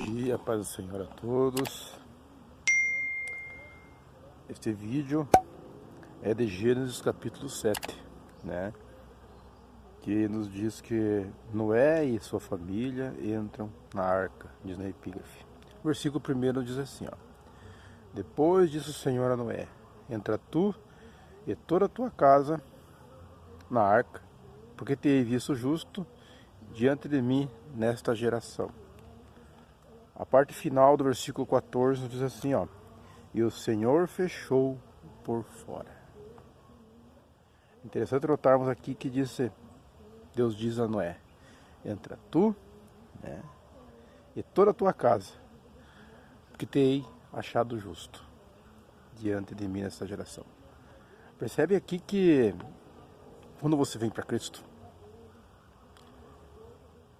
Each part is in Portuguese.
dia, paz do Senhor a todos. Este vídeo é de Gênesis capítulo 7, né? Que nos diz que Noé e sua família entram na arca, diz na epígrafe. O versículo 1 diz assim, ó: Depois disse o Senhor a Noé: Entra tu e toda a tua casa na arca, porque te hei visto justo diante de mim nesta geração. A parte final do versículo 14 diz assim, ó: E o Senhor fechou por fora. Interessante notarmos aqui que Deus diz a Noé: Entra tu, né, e toda a tua casa, porque te hei achado justo diante de mim nessa geração. Percebe aqui que quando você vem para Cristo,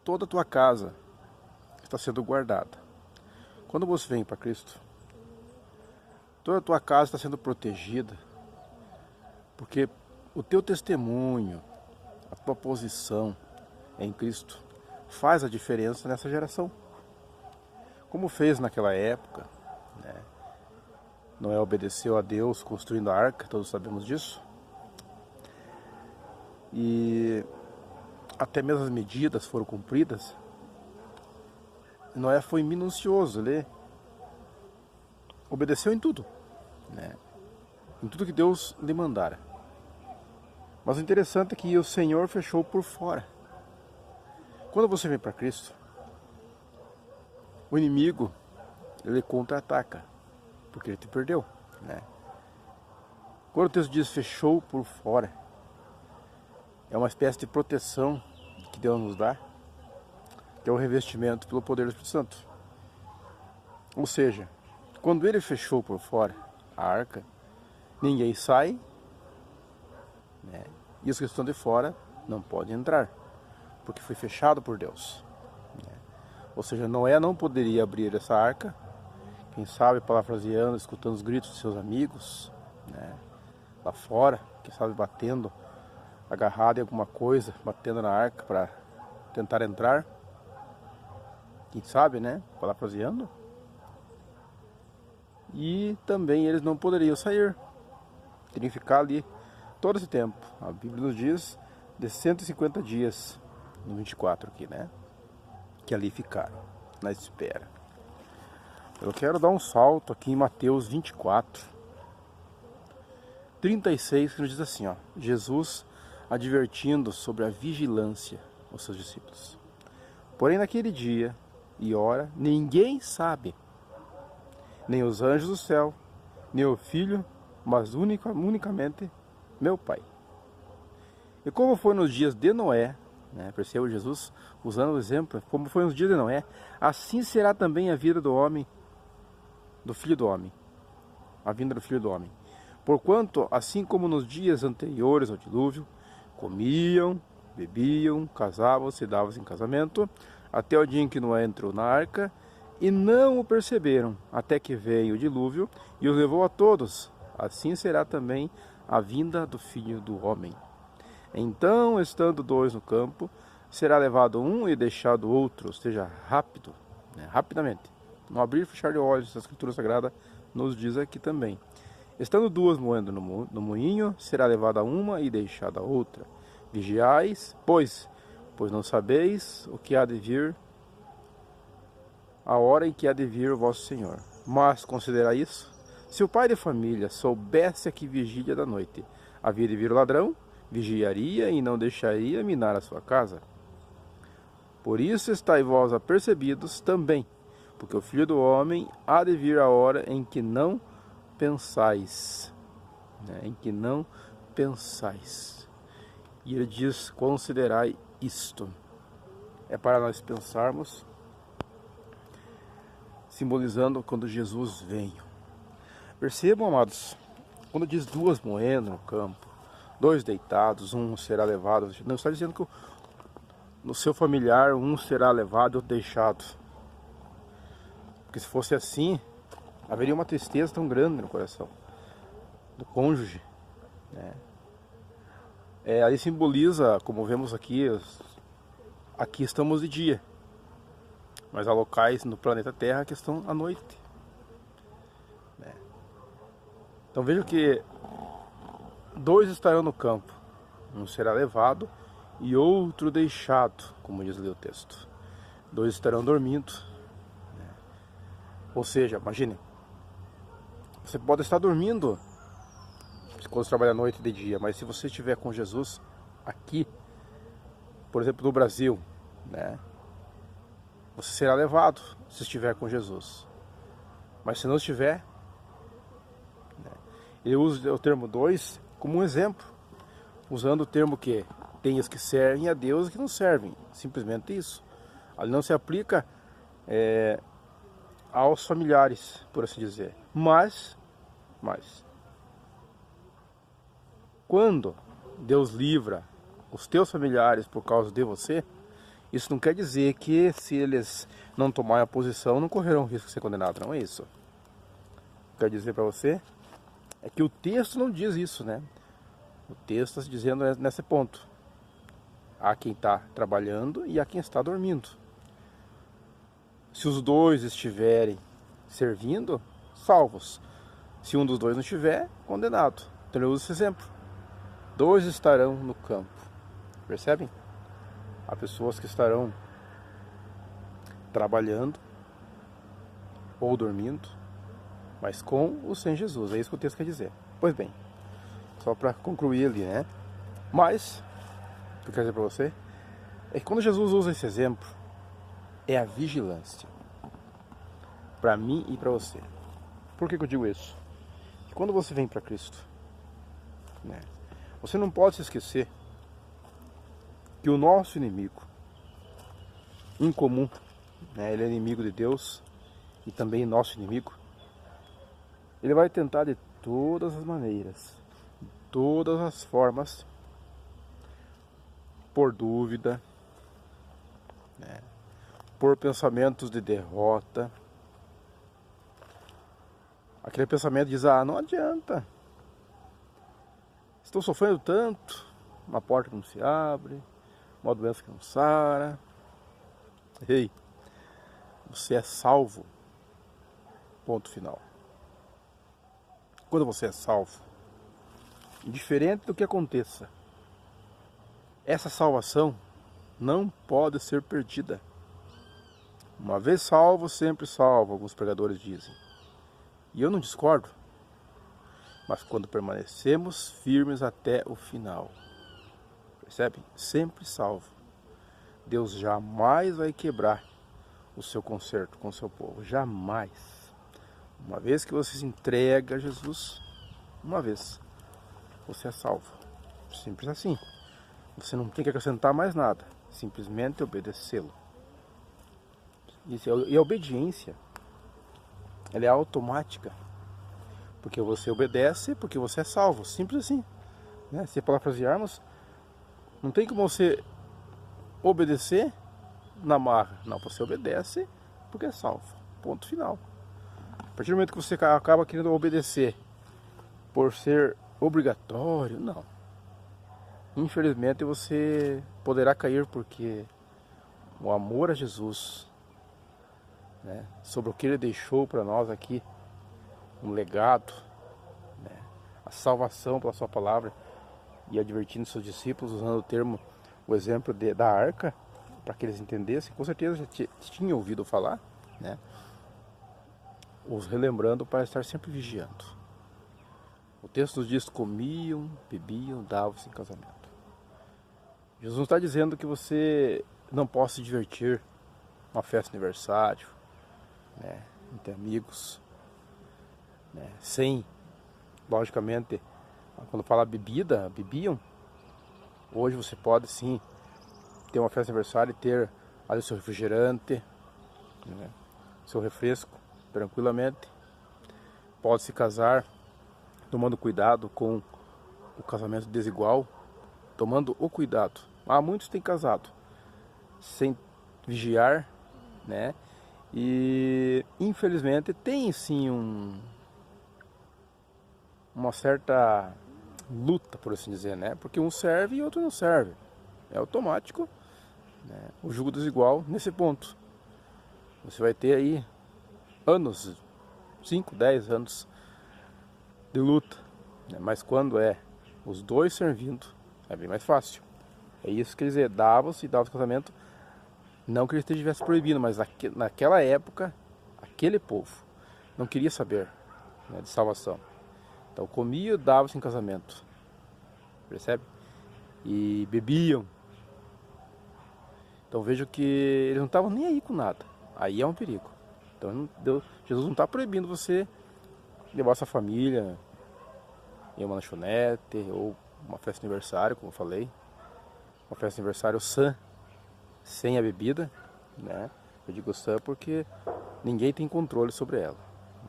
toda a tua casa está sendo guardada. Quando você vem para Cristo, toda a tua casa está sendo protegida, porque o teu testemunho, a tua posição em Cristo faz a diferença nessa geração. Como fez naquela época, né? Noé obedeceu a Deus construindo a arca, todos sabemos disso. E até mesmo as medidas foram cumpridas. Noé foi minucioso, ele obedeceu em tudo, né? Em tudo que Deus lhe mandara. Mas o interessante é que o Senhor fechou por fora. Quando você vem para Cristo, o inimigo, ele contra-ataca, porque ele te perdeu, né? Quando o texto diz fechou por fora, é uma espécie de proteção que Deus nos dá, que é o revestimento pelo poder do Espírito Santo. Ou seja, quando ele fechou por fora a arca, ninguém sai, né? E os que estão de fora não podem entrar, porque foi fechado por Deus, né? Ou seja, Noé não poderia abrir essa arca, quem sabe parafraseando, escutando os gritos de seus amigos, né, lá fora, quem sabe batendo, agarrado em alguma coisa, batendo na arca para tentar entrar, quem sabe, né, parafraseando. E também eles não poderiam sair, teriam que ficar ali todo esse tempo. A Bíblia nos diz de 150 dias, no 24 aqui, né, que ali ficaram, na espera. Eu quero dar um salto aqui em Mateus 24, 36, que nos diz assim, ó: Jesus advertindo sobre a vigilância aos seus discípulos. Porém naquele dia e hora ninguém sabe, nem os anjos do céu, nem o Filho, mas unicamente meu Pai. E como foi nos dias de Noé, né, perceba Jesus usando o exemplo, como foi nos dias de Noé, assim será também a vida do homem, do Filho do Homem, a vinda do Filho do Homem. Porquanto, assim como nos dias anteriores ao dilúvio, comiam, bebiam, casavam-se, davam-se em casamento, até o dia em que Noé entrou na arca, e não o perceberam, até que veio o dilúvio e os levou a todos. Assim será também a vinda do Filho do Homem. Então, estando dois no campo, será levado um e deixado outro, ou seja, rápido, né, rapidamente. No abrir e fechar de olhos, a Escritura Sagrada nos diz aqui também. Estando duas moendo no moinho, será levada uma e deixada a outra. Vigiais, pois não sabeis o que há de vir, a hora em que há de vir o vosso Senhor. Mas considerai isso: se o pai de família soubesse a que vigília da noite havia de vir o ladrão, vigiaria e não deixaria minar a sua casa. Por isso estáis vós apercebidos também, porque o Filho do Homem há de vir a hora em que não pensais, né? Em que não pensais. E ele diz: considerai isto. É para nós pensarmos, simbolizando quando Jesus vem. Percebam, amados, quando diz duas moendo no campo, dois deitados, um será levado, não está dizendo que no seu familiar um será levado e outro deixado. Porque se fosse assim, haveria uma tristeza tão grande no coração do cônjuge, né? Ali simboliza, como vemos aqui, aqui estamos de dia, Mas há locais no planeta Terra que estão à noite. Então veja que dois estarão no campo, um será levado e outro deixado, como diz ali o texto. Dois estarão dormindo. Ou seja, imagine, você pode estar dormindo quando você trabalha à noite e de dia, mas se você estiver com Jesus aqui, por exemplo, no Brasil, né, você será levado se estiver com Jesus. Mas se não estiver, né, ele usa o termo dois como um exemplo, usando o termo que tem os que servem a Deus e que não servem, simplesmente isso. Ali não se aplica aos familiares, por assim dizer. Mas, quando Deus livra os teus familiares por causa de você, isso não quer dizer que se eles não tomarem a posição, não correrão risco de ser condenados, não é isso. Quer dizer para você é que o texto não diz isso, né? O texto está dizendo nesse ponto. Há quem está trabalhando e há quem está dormindo. Se os dois estiverem servindo, salvos. Se um dos dois não estiver, condenado. Então eu uso esse exemplo. Dois estarão no campo. Percebem? Há pessoas que estarão trabalhando ou dormindo, mas com ou sem Jesus. É isso que o texto quer dizer. Pois bem, só para concluir ali, né? Mas, o que eu quero dizer para você é que quando Jesus usa esse exemplo, é a vigilância. Para mim e para você. Por que eu digo isso? Quando você vem para Cristo, né, você não pode se esquecer que o nosso inimigo, em comum, né, ele é inimigo de Deus e também nosso inimigo, ele vai tentar de todas as maneiras, de todas as formas, por dúvida, né, por pensamentos de derrota. Aquele pensamento diz, não adianta, estou sofrendo tanto, uma porta que não se abre, uma doença que não sara. Ei, você é salvo, ponto final. Quando você é salvo, indiferente do que aconteça, essa salvação não pode ser perdida. Uma vez salvo, sempre salvo, alguns pregadores dizem. E eu não discordo, mas quando permanecemos firmes até o final, percebe? Sempre salvo. Deus jamais vai quebrar o seu concerto com o seu povo, jamais. Uma vez que você se entrega a Jesus, uma vez, você é salvo. Simples assim. Você não tem que acrescentar mais nada, simplesmente obedecê-lo. E a obediência, ela é automática, porque você obedece, porque você é salvo, simples assim, né? Se parafrasearmos, não tem como você obedecer na marra, não, você obedece porque é salvo, ponto final. A partir do momento que você acaba querendo obedecer por ser obrigatório, não, infelizmente você poderá cair, porque o amor a Jesus, né, sobre o que ele deixou para nós aqui, um legado, né, a salvação pela sua palavra, e advertindo seus discípulos, usando o exemplo da arca, para que eles entendessem, com certeza já tinham ouvido falar, né, os relembrando para estar sempre vigiando. O texto nos diz: comiam, bebiam, davam-se em casamento. Jesus não está dizendo que você não possa se divertir, uma festa de aniversário, né, entre amigos, né, sem, logicamente, quando fala bebida, bebiam. Hoje você pode sim ter uma festa de aniversário e ter ali o seu refrigerante, né, seu refresco, tranquilamente. Pode se casar tomando cuidado com o casamento desigual, tomando o cuidado. Muitos têm casado sem vigiar, né? E infelizmente tem sim uma certa luta, por assim dizer, né? Porque um serve e outro não serve. É automático, né? O jugo desigual nesse ponto. você vai ter aí anos, 5, 10 anos de luta, né? Mas quando é os dois servindo, é bem mais fácil. É isso que quer dizer, Davos e Davos casamento, não que ele estivesse proibindo, mas naquela época, aquele povo não queria saber, né, de salvação. Então comia e dava-se em casamento, percebe? E bebiam. Então vejo que eles não estavam nem aí com nada. Aí é um perigo. Então Jesus não está proibindo você levar sua família em uma lanchonete ou uma festa de aniversário, como eu falei. Uma festa de aniversário sã, sem a bebida, né? Eu digo sã porque ninguém tem controle sobre ela,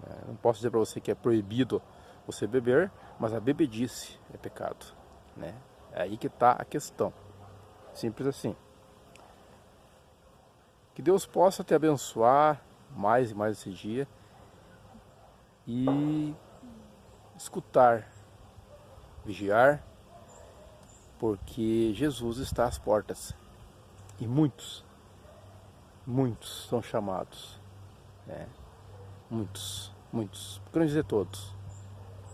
né? Não posso dizer para você que é proibido você beber, mas a bebedice é pecado, né? É aí que está a questão. Simples assim. Que Deus possa te abençoar mais e mais esse dia e escutar, vigiar, porque Jesus está às portas e muitos são chamados, né? Muitos, por não dizer todos,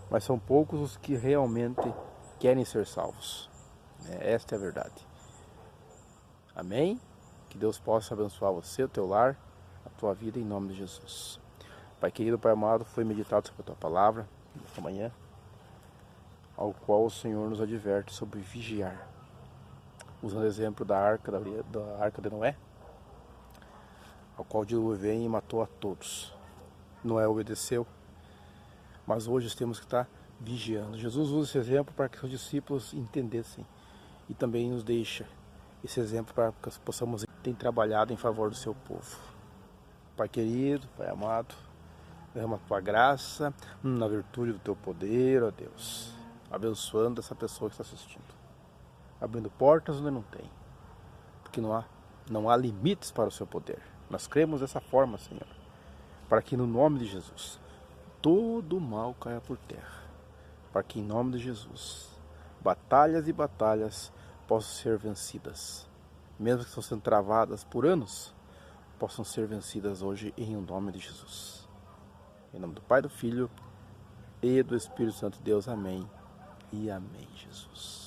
mas são poucos os que realmente querem ser salvos, né? Esta é a verdade. Amém? Que Deus possa abençoar você, o teu lar, a tua vida, em nome de Jesus. Pai querido, Pai amado, foi meditado sobre a tua palavra esta manhã, ao qual o Senhor nos adverte sobre vigiar, usando o exemplo da arca de Noé, ao qual o dilúvio veio e matou a todos. Noé obedeceu, mas hoje temos que estar vigiando. Jesus usa esse exemplo para que os discípulos entendessem e também nos deixa esse exemplo para que possamos ter trabalhado em favor do seu povo. Pai querido, Pai amado, derrama a tua graça na virtude do teu poder, ó Deus, abençoando essa pessoa que está assistindo, abrindo portas onde não tem, porque não há limites para o seu poder. Nós cremos dessa forma, Senhor, para que no nome de Jesus todo o mal caia por terra, para que em nome de Jesus batalhas e batalhas possam ser vencidas, mesmo que estão sendo travadas por anos, possam ser vencidas hoje em nome de Jesus. Em nome do Pai, do Filho e do Espírito Santo de Deus. Amém e amém, Jesus.